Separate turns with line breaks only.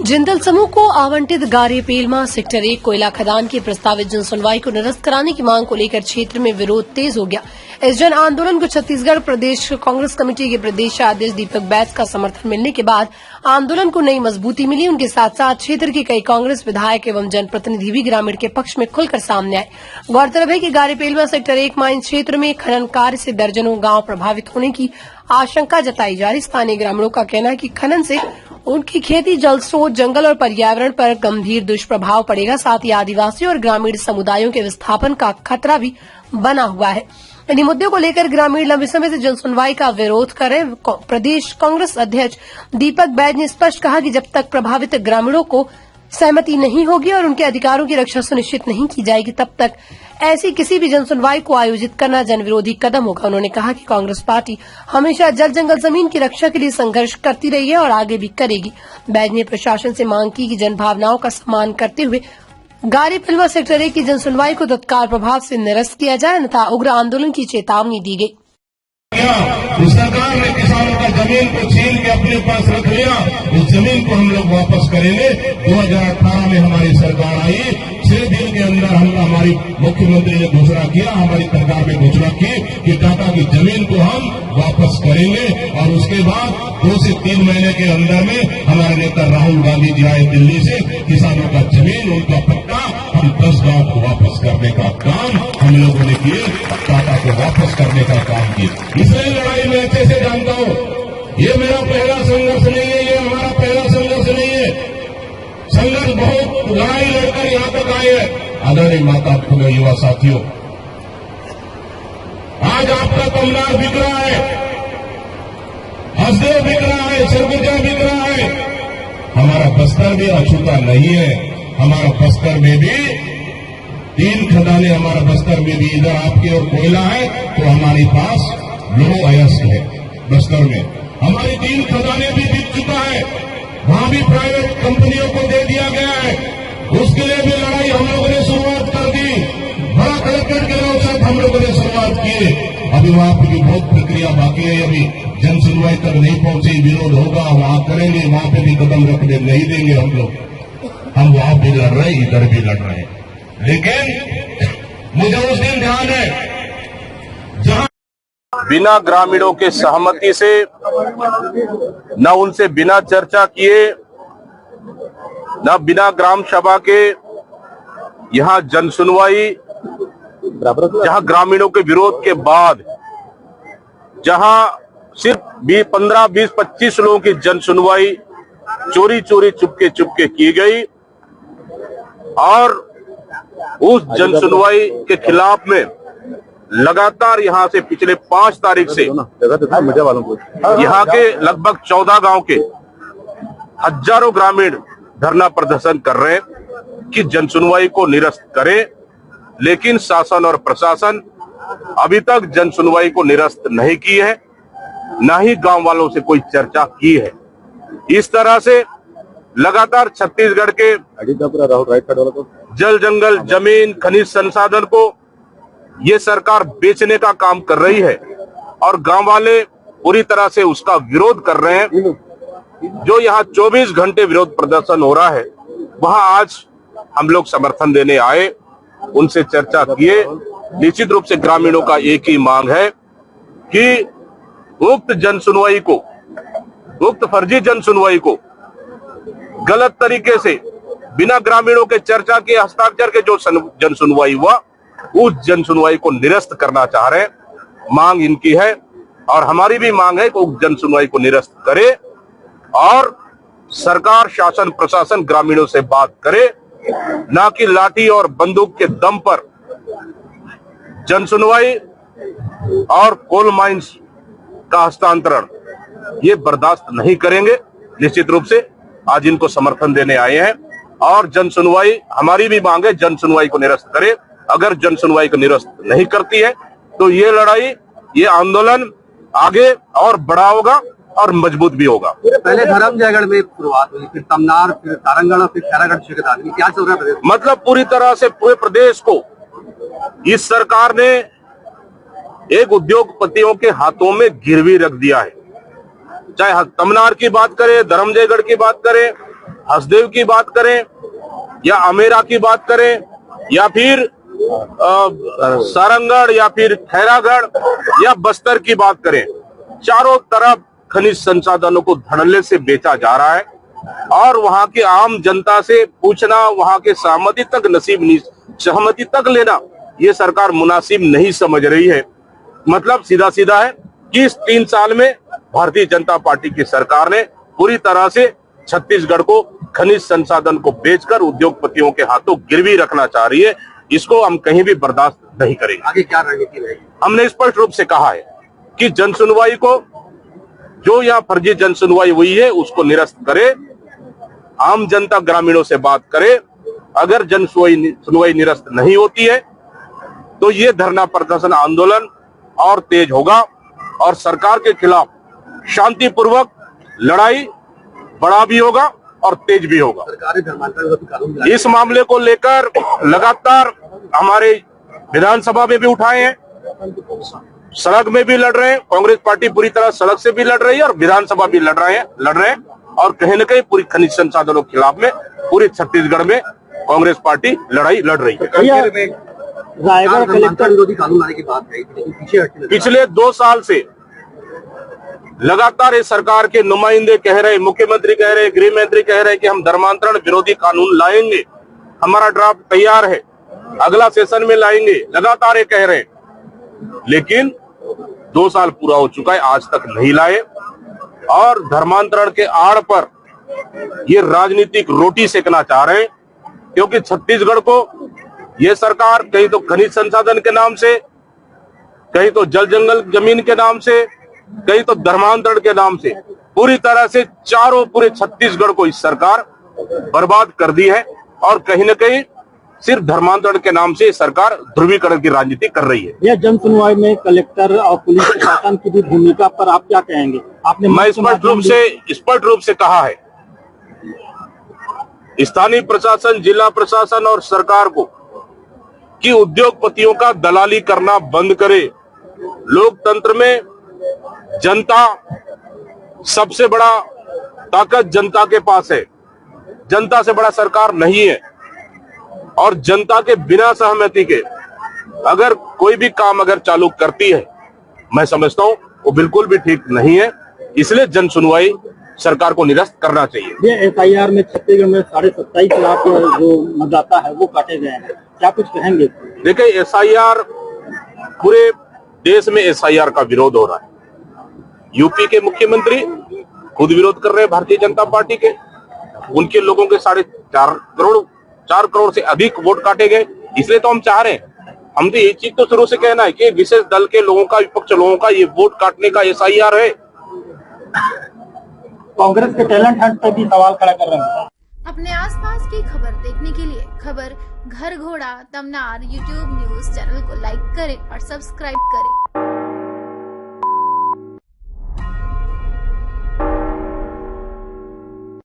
जिंदल समूह को आवंटित गारे पेलमा सेक्टर 1 कोयला खदान की प्रस्तावित जन सुनवाई को निरस्त कराने की मांग को लेकर क्षेत्र में विरोध तेज हो गया। इस जन आंदोलन को छत्तीसगढ़ प्रदेश कांग्रेस कमेटी के प्रदेशाध्यक्ष दीपक बैस का समर्थन मिलने के बाद आंदोलन को नई मजबूती मिली। उनके साथ साथ क्षेत्र के कई कांग्रेस विधायक एवं जनप्रतिनिधि भी ग्रामीण के पक्ष में खुलकर सामने आए। गौरतलब है कि गारे पेलमा सेक्टर 1 माइन क्षेत्र में खनन कार्य से दर्जनों गांव प्रभावित होने की आशंका जताई जा रही। स्थानीय ग्रामीणों का कहना है कि खनन से उनकी खेती, जल स्रोत, जंगल और पर्यावरण पर गंभीर दुष्प्रभाव पड़ेगा। साथ ही आदिवासी और ग्रामीण समुदायों के विस्थापन का खतरा भी बना हुआ है। इन्हीं मुद्दों को लेकर ग्रामीण लंबे समय से जन सुनवाई का विरोध कर रहे। प्रदेश कांग्रेस अध्यक्ष दीपक बैज ने स्पष्ट कहा कि जब तक प्रभावित ग्रामीणों को सहमति नहीं होगी और उनके अधिकारों की रक्षा सुनिश्चित नहीं की जाएगी, तब तक ऐसी किसी भी जन सुनवाई को आयोजित करना जन विरोधी कदम होगा। उन्होंने कहा कि कांग्रेस पार्टी हमेशा जल जंगल जमीन की रक्षा के लिए संघर्ष करती रही है और आगे भी करेगी। बैज ने प्रशासन से मांग की कि जन भावनाओं का सम्मान करते हुए गारे पेलमा सेक्टर 1 की जन सुनवाई को तत्काल प्रभाव से निरस्त किया जाए, अन्यथा उग्र आंदोलन की चेतावनी दी गई।
सरकार ने किसानों का जमीन को छीन के अपने पास रख लिया। उस जमीन को हम लोग वापस करेंगे। 2018 में हमारी सरकार आई, 6 दिन के अंदर हमारी मुख्यमंत्री ने घोषणा किया, हमारी सरकार ने घोषणा की कि टाटा की जमीन को हम वापस करेंगे। और उसके बाद 2 से 3 महीने के अंदर में हमारे नेता राहुल गांधी जी आए दिल्ली से, किसानों का जमीन, उनका पट्टा, हम 10 गांव को वापस करने का काम हम लोगों ने किए, टाटा को वापस करने का काम किया। इसलिए लड़ाई में अच्छे से जानता हूं, ये मेरा पहला संघर्ष नहीं है, ये हमारा पहला संघर्ष नहीं है। संघर्ष बहुत लड़ाई लड़कर यहां तक आए हैं। आदरणीय माता फूले युवा साथियों, आज आपका तमनार बिक रहा है, हसदेव बिक रहा है, सरगुजा बिक रहा है। हमारा बस्तर भी अछूता नहीं है। हमारा बस्तर में भी 3 खदानें, हमारा बस्तर में भी, इधर आपके और कोयला है तो हमारे पास लोहो अयस्क है। बस्तर में हमारी 3 खदानें भी बिक चुका है, वहां भी प्राइवेट कंपनियों को दे दिया गया है। उसके लिए भी लड़ाई हम लोगों ने शुरुआत कर दी। बड़ा कलेक्टर के साथ हम लोगों ने शुरुआत की। अभी वहां पर भी बहुत प्रक्रिया बाकी है, अभी जन सुनवाई तक नहीं पहुंची। विरोध होगा, वहां करेंगे, वहां पे भी कदम रखने नहीं देंगे हम लोग। हम वहां भी लड़ रहे, इधर भी लड़ रहे हैं। लेकिन मुझे उस दिन ध्यान है जहां
बिना ग्रामीणों के सहमति से, न उनसे बिना चर्चा किए, न बिना ग्राम सभा के यहाँ जन सुनवाई, जहाँ ग्रामीणों के विरोध के बाद, जहाँ सिर्फ 15, 20, 25 लोगों की जन सुनवाई चोरी चोरी चुपके की गई। और उस जन सुनवाई के खिलाफ में लगातार यहाँ से पिछले 5 तारीख से यहाँ के लगभग 14 गांव के हजारों ग्रामीण धरना प्रदर्शन कर रहे हैं कि जन सुनवाई को निरस्त करें। लेकिन शासन और प्रशासन अभी तक जन सुनवाई को निरस्त नहीं की है, न ही गांव वालों से कोई चर्चा की है। इस तरह से लगातार छत्तीसगढ़ के जल जंगल जमीन खनिज संसाधन को ये सरकार बेचने का काम कर रही है और गांव वाले पूरी तरह से उसका विरोध कर रहे हैं। जो यहाँ 24 घंटे विरोध प्रदर्शन हो रहा है, वहां आज हम लोग समर्थन देने आए, उनसे चर्चा किए। निश्चित रूप से ग्रामीणों का एक ही मांग है कि उक्त जन सुनवाई को, उक्त फर्जी जन सुनवाई को गलत तरीके से बिना ग्रामीणों के चर्चा के, हस्ताक्षर के जो जन सुनवाई हुआ, उस जन सुनवाई को निरस्त करना चाह रहे हैं। मांग इनकी है और हमारी भी मांग है कि उस जन सुनवाई को निरस्त करे और सरकार, शासन, प्रशासन ग्रामीणों से बात करे, ना कि लाठी और बंदूक के दम पर जन सुनवाई और कोल माइंस का हस्तांतरण ये बर्दाश्त नहीं करेंगे। निश्चित रूप से आज इनको समर्थन देने आए हैं और जन सुनवाई, हमारी भी मांग है, जन सुनवाई को निरस्त करे। अगर जन सुनवाई को निरस्त नहीं करती है तो ये लड़ाई, ये आंदोलन आगे और बड़ा होगा और मजबूत भी होगा।
पहले धर्मजयगढ़ में शुरुआत हुई, फिर तमनार, फिर तारंगढ़, फिर खैरागढ़ क्षेत्र। क्या चल रहा है?
मतलब पूरी तरह से पूरे प्रदेश को इस सरकार ने एक उद्योगपतियों के हाथों में गिरवी रख दिया है। चाहे तमनार की बात करें, धर्मजयगढ़ की बात करें, हसदेव की बात करें या अमेरा की बात करें या फिर सारंगढ़ या फिर खैरागढ़ या बस्तर की बात करें, चारों तरफ खनिज संसाधनों को धड़ल्ले से बेचा जा रहा है और वहां की आम जनता से पूछना, वहां के सहमति तक लेना ये सरकार मुनासिब नहीं समझ रही है। मतलब सीधा सीधा है कि इस 3 साल में भारतीय जनता पार्टी की सरकार ने पूरी तरह से छत्तीसगढ़ को खनिज संसाधन को बेचकर उद्योगपतियों के हाथों गिरवी रखना चाह रही है। इसको हम कहीं भी बर्दाश्त नहीं करेंगे।
आगे क्या रणनीति रहेगी?
हमने स्पष्ट रूप से कहा है कि जन सुनवाई को, जो यहाँ फर्जी जन सुनवाई हुई है उसको निरस्त करे, आम जनता ग्रामीणों से बात करे। अगर जन सुनवाई निरस्त नहीं होती है तो ये धरना प्रदर्शन आंदोलन और तेज होगा और सरकार के खिलाफ शांतिपूर्वक लड़ाई बड़ा भी होगा और तेज भी होगा।
सरकारी धर्मांतरण विरोधी कानून
इस मामले को लेकर लगातार हमारे विधानसभा में भी उठाए हैं, सड़क में भी लड़ रहे हैं। कांग्रेस पार्टी पूरी तरह सड़क से भी लड़ रही है और विधानसभा भी लड़ रहे हैं और कहीं न कहीं पूरी खनिज संसाधनों के खिलाफ में पूरे छत्तीसगढ़ में कांग्रेस पार्टी लड़ाई लड़ रही है।
रायगढ़ कलेक्टर विरोधी कानून लाने की बात है, पीछे हटने
पिछले 2 साल से लगातार इस सरकार के नुमाइंदे कह रहे, मुख्यमंत्री कह रहे, गृह मंत्री कह रहे कि हम धर्मांतरण विरोधी कानून लाएंगे, हमारा ड्राफ्ट तैयार है, अगला सेशन में लाएंगे, लगातार ये कह रहे हैं। लेकिन 2 साल पूरा हो चुका है, आज तक नहीं लाए और धर्मांतरण के आड़ पर ये राजनीतिक रोटी सेकना चाह रहे हैं। क्योंकि छत्तीसगढ़ को ये सरकार कहीं तो खनिज संसाधन के नाम से, कहीं तो जल जंगल जमीन के नाम से, कहीं तो धर्मांतरण के नाम से पूरी तरह से पूरे छत्तीसगढ़ को इस सरकार बर्बाद कर दी है और कहीं न कहीं सिर्फ धर्मांतरण के नाम से सरकार ध्रुवीकरण की राजनीति कर रही है।
यह जन सुनवाई में कलेक्टर और पुलिस प्रशासन की भी भूमिका पर आप क्या कहेंगे?
मैं स्पष्ट रूप से कहा है, स्थानीय प्रशासन, जिला प्रशासन और सरकार को कि उद्योगपतियों का दलाली करना बंद करे। लोकतंत्र में जनता सबसे बड़ा ताकत जनता के पास है, जनता से बड़ा सरकार नहीं है और जनता के बिना सहमति के अगर कोई भी काम अगर चालू करती है, मैं समझता हूं वो बिल्कुल भी ठीक नहीं है। इसलिए जन सुनवाई सरकार को निरस्त करना चाहिए।
ये FIR में छत्तीसगढ़ में 27.5 लाख जो मतदाता है वो काटे गए हैं, क्या कुछ कहेंगे?
देखिए, SIR पूरे देश में SIR का विरोध हो रहा है। यूपी के मुख्यमंत्री खुद विरोध कर रहे हैं भारतीय जनता पार्टी के, उनके लोगों के 4 करोड़ से अधिक वोट काटे गए। इसलिए तो हम चाह रहे हैं, हम तो ये चीज तो शुरू से कहना है कि विशेष दल के लोगों का, विपक्ष लोगों का ये वोट काटने का SIR है।
कांग्रेस के टैलेंट हंट पर भी सवाल खड़ा कर रहे हैं।
अपने आसपास की खबर देखने के लिए खबर घर घोड़ा तमनार YouTube न्यूज चैनल को लाइक करें और सब्सक्राइब करें।